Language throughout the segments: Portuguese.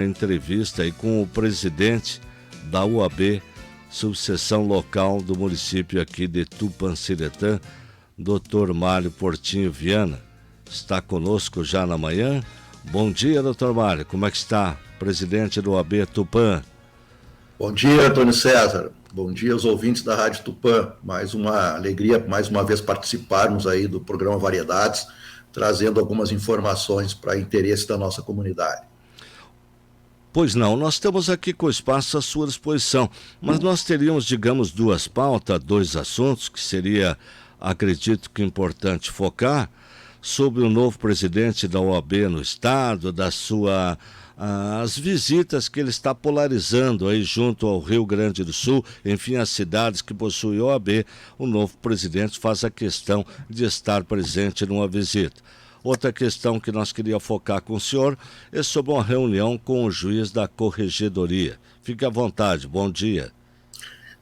Entrevista aí com o presidente da UAB, subseção local do município aqui de Tupanciretã, Dr. Mário Portinho Viana. Está conosco já na manhã. Bom dia, Dr. Mário. Como é que está, presidente do UAB Tupã? Bom dia, Antônio César. Bom dia aos ouvintes da Rádio Tupã. Mais uma alegria, mais uma vez, participarmos aí do programa Variedades, trazendo algumas informações para interesse da nossa comunidade. Pois não, nós estamos aqui com o espaço à sua disposição, mas nós teríamos, digamos, duas pautas, dois assuntos que seria, acredito que importante focar, sobre o novo presidente da OAB no estado, as visitas que ele está polarizando aí junto ao Rio Grande do Sul, enfim, as cidades que possuem OAB, o novo presidente faz a questão de estar presente numa visita. Outra questão que nós queríamos focar com o senhor é sobre uma reunião com o juiz da Corregedoria. Fique à vontade, bom dia.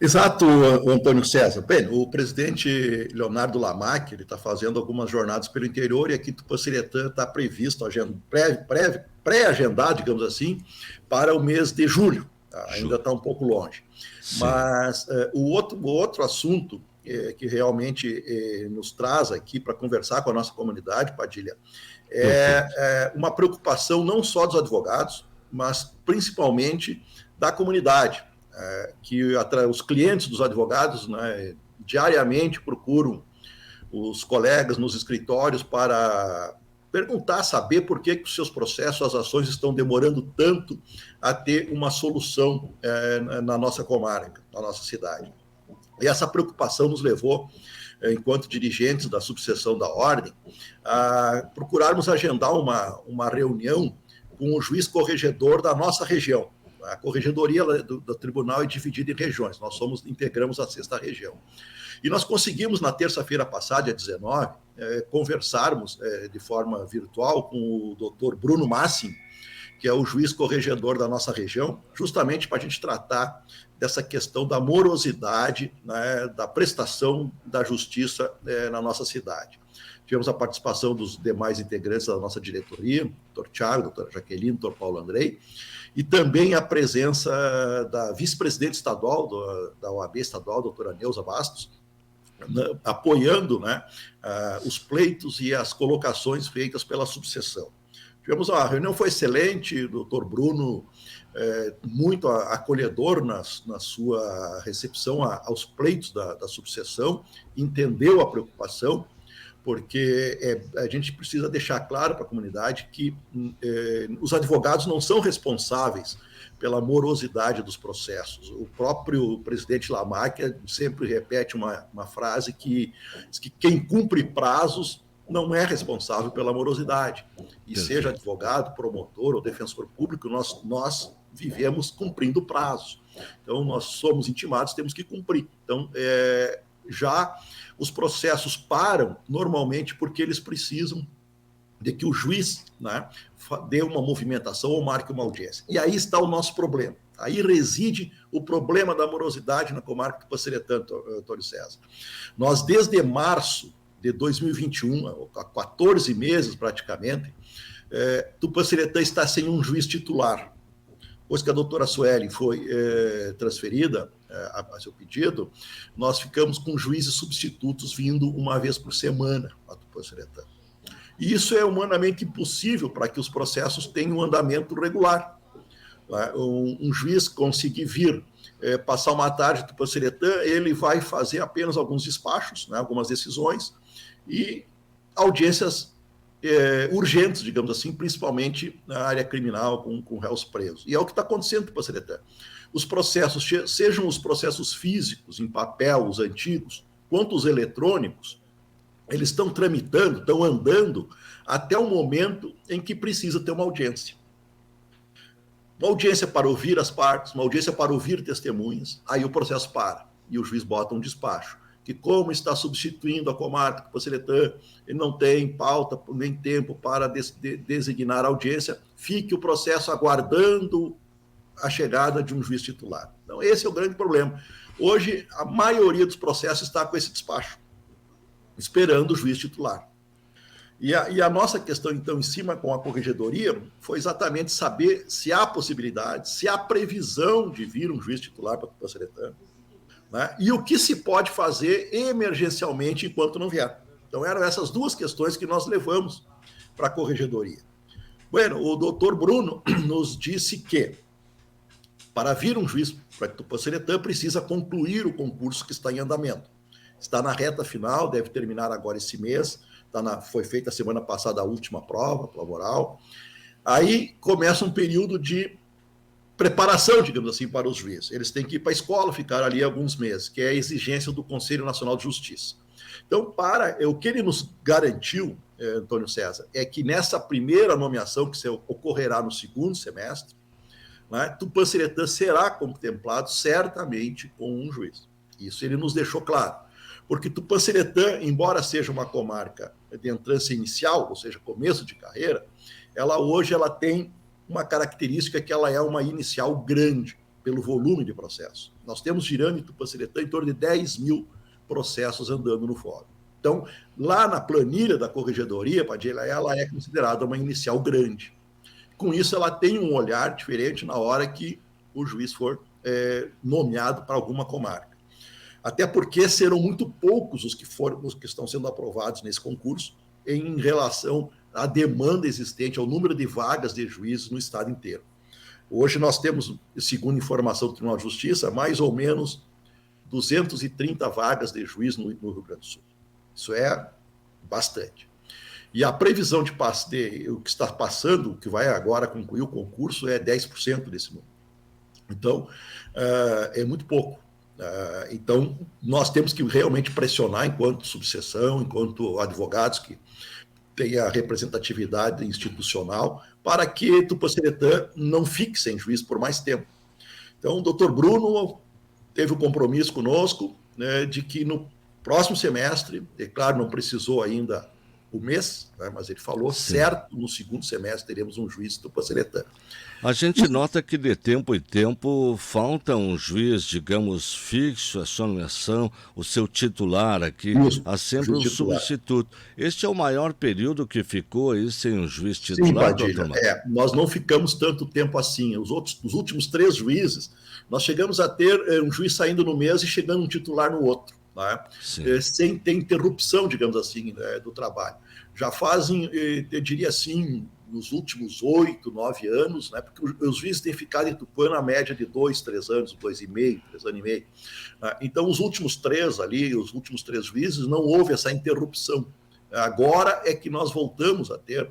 Exato, Antônio César. Bem, o presidente Leonardo Lamac, ele está fazendo algumas jornadas pelo interior e aqui em Tupanciretã está previsto, pré-agendado, digamos assim, para o mês de julho. Ainda está um pouco longe. Sim. Mas o outro assunto que realmente nos traz aqui para conversar com a nossa comunidade, Padilha, é uma preocupação não só dos advogados, mas principalmente da comunidade, que os clientes dos advogados, né, diariamente procuram os colegas nos escritórios para perguntar, saber por que os seus processos, as ações estão demorando tanto a ter uma solução na nossa comarca, na nossa cidade. E essa preocupação nos levou, enquanto dirigentes da subseção da Ordem, a procurarmos agendar uma reunião com o juiz corregedor da nossa região. A corregedoria do tribunal é dividida em regiões, nós integramos a 6ª região. E nós conseguimos, na terça-feira passada, dia 19, conversarmos de forma virtual com o doutor Bruno Massim, que é o juiz corregedor da nossa região, justamente para a gente tratar dessa questão da morosidade, né, da prestação da justiça na nossa cidade. Tivemos a participação dos demais integrantes da nossa diretoria, doutor Thiago, doutora Jaqueline, doutor Paulo Andrei, e também a presença da vice-presidente estadual da OAB estadual, doutora Neuza Bastos, apoiando, né, os pleitos e as colocações feitas pela subseção. A reunião foi excelente, o doutor Bruno muito acolhedor na sua recepção aos pleitos da subseção, entendeu a preocupação, porque a gente precisa deixar claro para a comunidade que os advogados não são responsáveis pela morosidade dos processos. O próprio presidente Lamac sempre repete uma frase que diz que quem cumpre prazos não é responsável pela morosidade. E seja advogado, promotor ou defensor público, nós vivemos cumprindo prazos. Então, nós somos intimados, temos que cumprir. Então, já os processos param normalmente porque eles precisam de que o juiz, né, dê uma movimentação ou marque uma audiência. E aí está o nosso problema. Aí reside o problema da morosidade na comarca do Tupanciretã, Antônio César. Nós, desde março de 2021, há 14 meses praticamente, Tupanciretã está sem um juiz titular. Depois que a doutora Sueli foi transferida a seu pedido, nós ficamos com juízes substitutos vindo uma vez por semana a Tupanciretã. E isso é humanamente impossível para que os processos tenham um andamento regular. Um juiz conseguir vir passar uma tarde em Tupanciretã, ele vai fazer apenas alguns despachos, né, algumas decisões, e audiências urgentes, digamos assim, principalmente na área criminal, com réus presos. E é o que está acontecendo em Tupanciretã. Os processos, sejam os processos físicos, em papel, os antigos, quanto os eletrônicos, eles estão tramitando, estão andando até o momento em que precisa ter uma audiência. Uma audiência para ouvir as partes, uma audiência para ouvir testemunhas, aí o processo para, e o juiz bota um despacho. Que como está substituindo a comarca do Tupanciretã, ele não tem pauta nem tempo para designar a audiência, fique o processo aguardando a chegada de um juiz titular. Então, esse é o grande problema. Hoje, a maioria dos processos está com esse despacho, esperando o juiz titular. E a nossa questão, então, em cima com a corregedoria, foi exatamente saber se há possibilidade, se há previsão de vir um juiz titular para Tupanciretã, né? E o que se pode fazer emergencialmente enquanto não vier. Então, eram essas duas questões que nós levamos para a corregedoria. Bueno, o doutor Bruno nos disse que, para vir um juiz para Tupanciretã, precisa concluir o concurso que está em andamento. Está na reta final, deve terminar agora esse mês. Foi feita a semana passada a última prova oral. Aí começa um período de preparação, digamos assim, para os juízes. Eles têm que ir para a escola, ficar ali alguns meses, que é a exigência do Conselho Nacional de Justiça. Então, o que ele nos garantiu, Antônio César, é que nessa primeira nomeação, que ocorrerá no segundo semestre, né, Tupanciretã será contemplado certamente com um juiz. Isso ele nos deixou claro. Porque Tupanciretã, embora seja uma comarca de entrância inicial, ou seja, começo de carreira, hoje ela tem uma característica que ela é uma inicial grande, pelo volume de processos. Nós temos girando em Tupanciretã em torno de 10 mil processos andando no fórum. Então, lá na planilha da corregedoria, Padilha, ela é considerada uma inicial grande. Com isso, ela tem um olhar diferente na hora que o juiz for nomeado para alguma comarca. Até porque serão muito poucos os que estão sendo aprovados nesse concurso em relação à demanda existente, ao número de vagas de juízes no estado inteiro. Hoje nós temos, segundo informação do Tribunal de Justiça, mais ou menos 230 vagas de juiz no Rio Grande do Sul. Isso é bastante. E a previsão de o que está passando, que vai agora concluir o concurso, é 10% desse número. Então, é muito pouco. Então, nós temos que realmente pressionar, enquanto subseção, enquanto advogados que têm a representatividade institucional, para que Tupanciretã não fique sem juiz por mais tempo. Então, o doutor Bruno teve o compromisso conosco, né, de que no próximo semestre, é claro, não precisou ainda o mês, né, mas ele falou, sim, certo, no segundo semestre teremos um juiz Tupanciretã. A gente nota que de tempo em tempo falta um juiz, digamos, fixo, a sua nomeação, o seu titular aqui, isso, há sempre um substituto. Este é o maior período que ficou aí sem um juiz titular, doutor Marcos? Nós não ficamos tanto tempo assim. Os últimos 3 juízes, nós chegamos a ter um juiz saindo no mês e chegando um titular no outro, né? Sem ter interrupção, digamos assim, né, do trabalho. Já fazem, eu diria assim, nos últimos 8, 9 anos, né, porque os juízes têm ficado em Tupã na média de 2, 3 anos, 2,5, 3 anos e meio. Então, os últimos 3 juízes, não houve essa interrupção. Agora é que nós voltamos a ter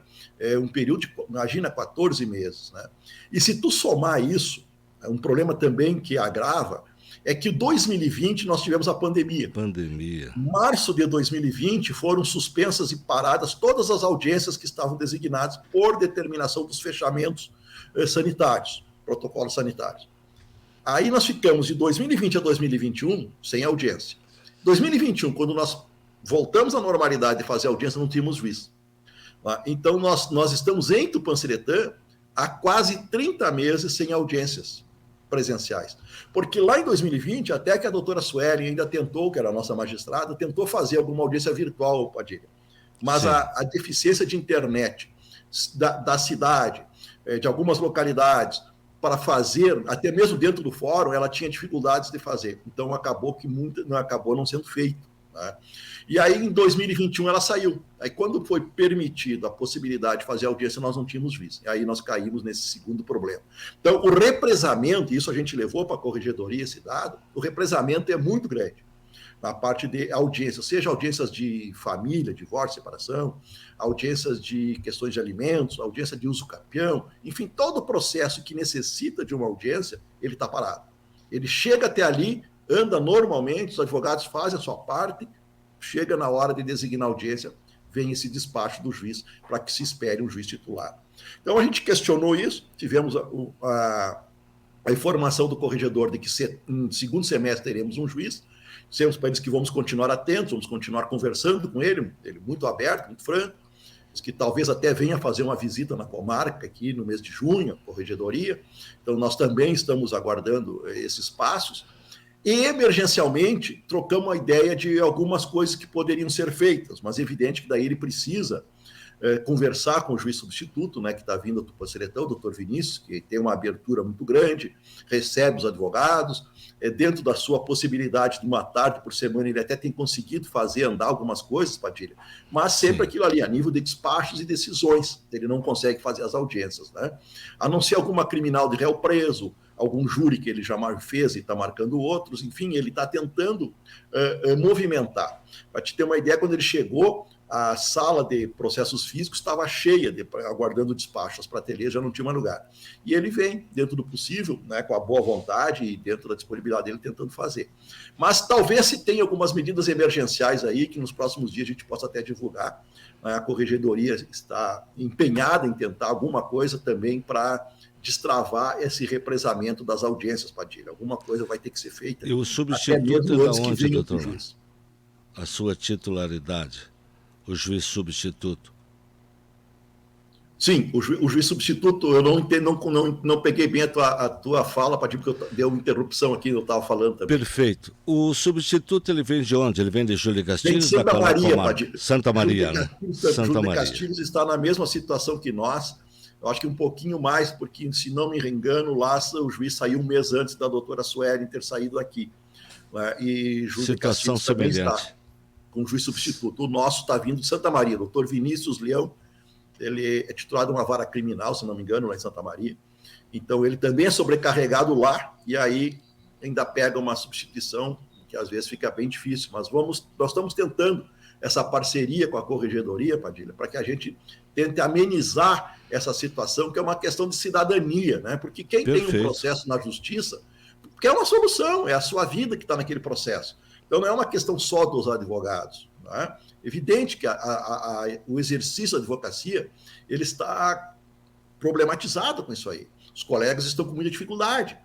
um período de, imagina, 14 meses. Né? E se tu somar isso, um problema também que agrava, é que em 2020 nós tivemos a pandemia. Em março de 2020 foram suspensas e paradas todas as audiências que estavam designadas por determinação dos fechamentos sanitários, protocolos sanitários. Aí nós ficamos de 2020 a 2021 sem audiência. 2021, quando nós voltamos à normalidade de fazer audiência, não tínhamos juiz. Então nós estamos em Tupanciretã há quase 30 meses sem audiências presenciais. Porque lá em 2020, até que a doutora Sueli ainda tentou, que era a nossa magistrada, tentou fazer alguma audiência virtual, Padilha. Mas a deficiência de internet da cidade, de algumas localidades, para fazer, até mesmo dentro do fórum, ela tinha dificuldades de fazer. Então, acabou não sendo feito. Né? E aí, em 2021, ela saiu. Aí, quando foi permitida a possibilidade de fazer audiência, nós não tínhamos juiz. E aí nós caímos nesse segundo problema. Então, o represamento, isso a gente levou para a corregedoria esse dado, o represamento é muito grande na parte de audiência, seja audiências de família, divórcio, separação, audiências de questões de alimentos, audiência de uso capião, enfim, todo o processo que necessita de uma audiência, ele está parado. Ele chega até ali, anda normalmente, os advogados fazem a sua parte, chega na hora de designar audiência, vem esse despacho do juiz para que se espere um juiz titular. Então, a gente questionou isso, tivemos a informação do corregedor de que no segundo semestre teremos um juiz, dissemos para eles que vamos continuar atentos, vamos continuar conversando com ele muito aberto, muito franco, que talvez até venha fazer uma visita na comarca aqui no mês de junho, a corregedoria. Então, nós também estamos aguardando esses passos. E, emergencialmente, trocamos a ideia de algumas coisas que poderiam ser feitas, mas é evidente que daí ele precisa conversar com o juiz substituto, né, que está vindo do Tupanciretã, o doutor Vinícius, que tem uma abertura muito grande, recebe os advogados, dentro da sua possibilidade de uma tarde por semana, ele até tem conseguido fazer andar algumas coisas, Padilha, mas sempre aquilo ali, a nível de despachos e decisões, ele não consegue fazer as audiências, né? A não ser alguma criminal de réu preso, algum júri que ele já fez e está marcando outros, enfim, ele está tentando movimentar. Para te ter uma ideia, quando ele chegou, a sala de processos físicos estava cheia, aguardando o despacho, as prateleiras já não tinha mais lugar. E ele vem, dentro do possível, né, com a boa vontade e dentro da disponibilidade dele, tentando fazer. Mas talvez se tenha algumas medidas emergenciais aí, que nos próximos dias a gente possa até divulgar. Né? A Corregedoria está empenhada em tentar alguma coisa também para destravar esse represamento das audiências, Padilha. Alguma coisa vai ter que ser feita. E o substituto é da onde, doutor? A sua titularidade? O juiz substituto. Sim, o juiz substituto, eu não entendo, não peguei bem a tua fala, porque deu uma interrupção aqui, eu estava falando também. Perfeito. O substituto, ele vem de onde? Ele vem de Júlio Castilhos? Vem de Santa Maria, Padilha. Santa Maria, né? Santa Maria. Castilhos está na mesma situação que nós, eu acho que um pouquinho mais, porque, se não me engano, lá o juiz saiu um mês antes da doutora Suelen ter saído aqui. Né? E Júlio Castilhos também está com o juiz substituto. O nosso está vindo de Santa Maria, doutor Vinícius Leão, ele é titulado de uma vara criminal, se não me engano, lá em Santa Maria. Então, ele também é sobrecarregado lá, e aí ainda pega uma substituição, que às vezes fica bem difícil. Mas nós estamos tentando essa parceria com a Corregedoria, Padilha, para que a gente tente amenizar essa situação, que é uma questão de cidadania, né? Porque quem tem um processo na justiça quer uma solução, é a sua vida que está naquele processo. Então, não é uma questão só dos advogados. Né? Evidente que o exercício da advocacia ele está problematizado com isso aí. Os colegas estão com muita dificuldade.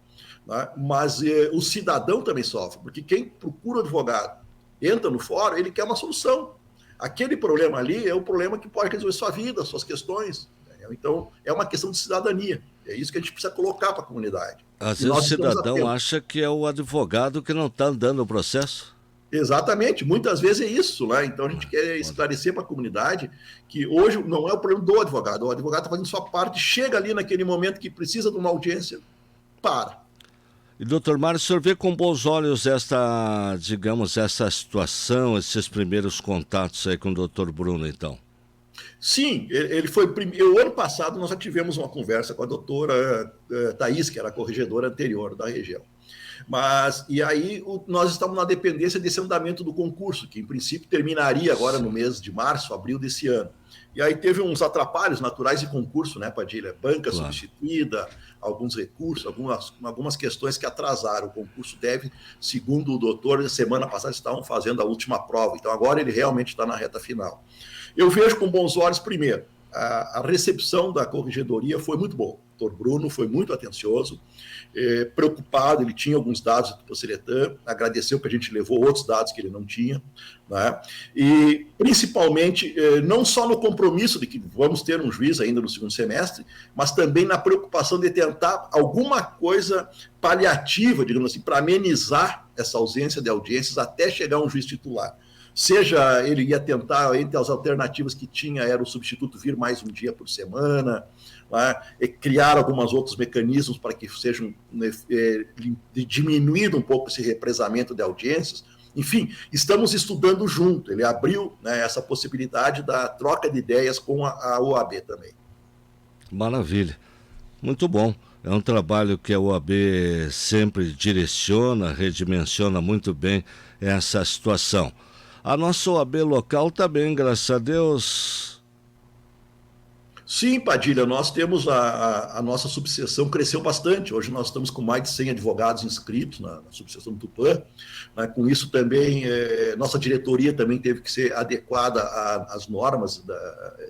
Né? Mas o cidadão também sofre, porque quem procura advogado, entra no fórum, ele quer uma solução. Aquele problema ali é o problema que pode resolver sua vida, suas questões. Né? Então, é uma questão de cidadania. É isso que a gente precisa colocar para a comunidade. Às vezes o cidadão acha que é o advogado que não está andando o processo. Exatamente, muitas vezes é isso, né? Então a gente quer esclarecer para a comunidade que hoje não é o problema do advogado. O advogado está fazendo sua parte, chega ali naquele momento que precisa de uma audiência, para. E, doutor Mário, o senhor vê com bons olhos essa situação, esses primeiros contatos aí com o doutor Bruno, então? Sim, ele foi. O ano passado nós já tivemos uma conversa com a doutora Thaís, que era a corregedora anterior da região. E aí nós estamos na dependência desse andamento do concurso, que em princípio terminaria agora no mês de março, abril desse ano. E aí teve uns atrapalhos naturais de concurso, né, Padilha? Banca substituída, alguns recursos, algumas questões que atrasaram. O concurso deve, segundo o doutor, semana passada estavam fazendo a última prova. Então agora ele realmente está na reta final. Eu vejo com bons olhos, primeiro, a recepção da corregedoria foi muito boa. O doutor Bruno foi muito atencioso, preocupado, ele tinha alguns dados do Tupanciretã, agradeceu que a gente levou outros dados que ele não tinha, né? E principalmente, não só no compromisso de que vamos ter um juiz ainda no segundo semestre, mas também na preocupação de tentar alguma coisa paliativa, digamos assim, para amenizar essa ausência de audiências até chegar um juiz titular. Seja ele ia tentar, entre as alternativas que tinha, era o substituto vir mais um dia por semana, né, criar alguns outros mecanismos para que sejam diminuído um pouco esse represamento de audiências. Enfim, estamos estudando junto. Ele abriu, né, essa possibilidade da troca de ideias com a OAB também. Maravilha. Muito bom. É um trabalho que a OAB sempre direciona, redimensiona muito bem essa situação. A nossa OAB local também, graças a Deus. Sim, Padilha, nós temos a nossa subseção cresceu bastante. Hoje nós estamos com mais de 100 advogados inscritos na subseção do Tupã. Né? Com isso também, nossa diretoria também teve que ser adequada às normas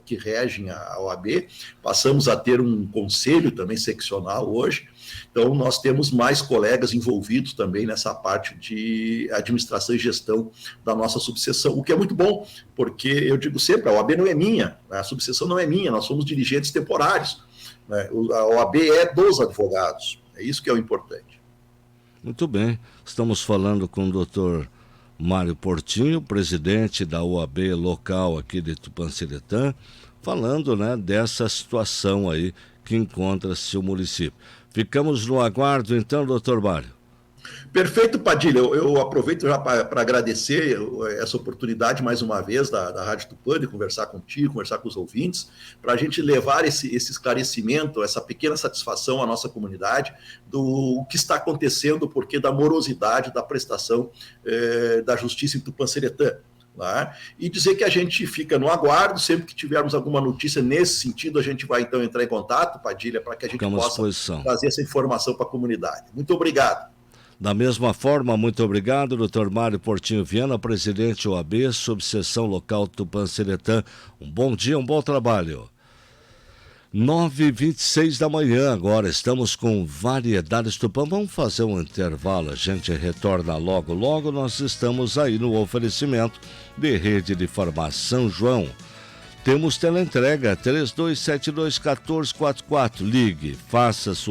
que regem a OAB. Passamos a ter um conselho também seccional hoje. Então, nós temos mais colegas envolvidos também nessa parte de administração e gestão da nossa subseção, o que é muito bom, porque eu digo sempre, a OAB não é minha, a subseção não é minha, nós somos dirigentes temporários. Né? A OAB é dos advogados, é isso que é o importante. Muito bem, estamos falando com o doutor Mário Portinho, presidente da OAB local aqui de Tupanciretã, falando, né, dessa situação aí que encontra-se o município. Ficamos no aguardo, então, doutor Mário. Perfeito, Padilha. Eu aproveito já para agradecer essa oportunidade mais uma vez da Rádio Tupã de conversar contigo, conversar com os ouvintes, para a gente levar esse esclarecimento, essa pequena satisfação à nossa comunidade do que está acontecendo, o porquê da morosidade da prestação da justiça em Tupã-Seretã. Tá? E dizer que a gente fica no aguardo, sempre que tivermos alguma notícia nesse sentido, a gente vai então entrar em contato, Padilha, para que a gente possa trazer essa informação para a comunidade. Muito obrigado. Da mesma forma, muito obrigado, doutor Mário Portinho Viana, presidente OAB, subseção local Tupã-Seretã. Um bom dia, um bom trabalho. 9h26 da manhã agora, estamos com Variedades Tupã. Vamos fazer um intervalo, a gente retorna logo, logo. Nós estamos aí no oferecimento de Rede de Farmácia São João. Temos teleentrega 3272-1444. Ligue, faça sua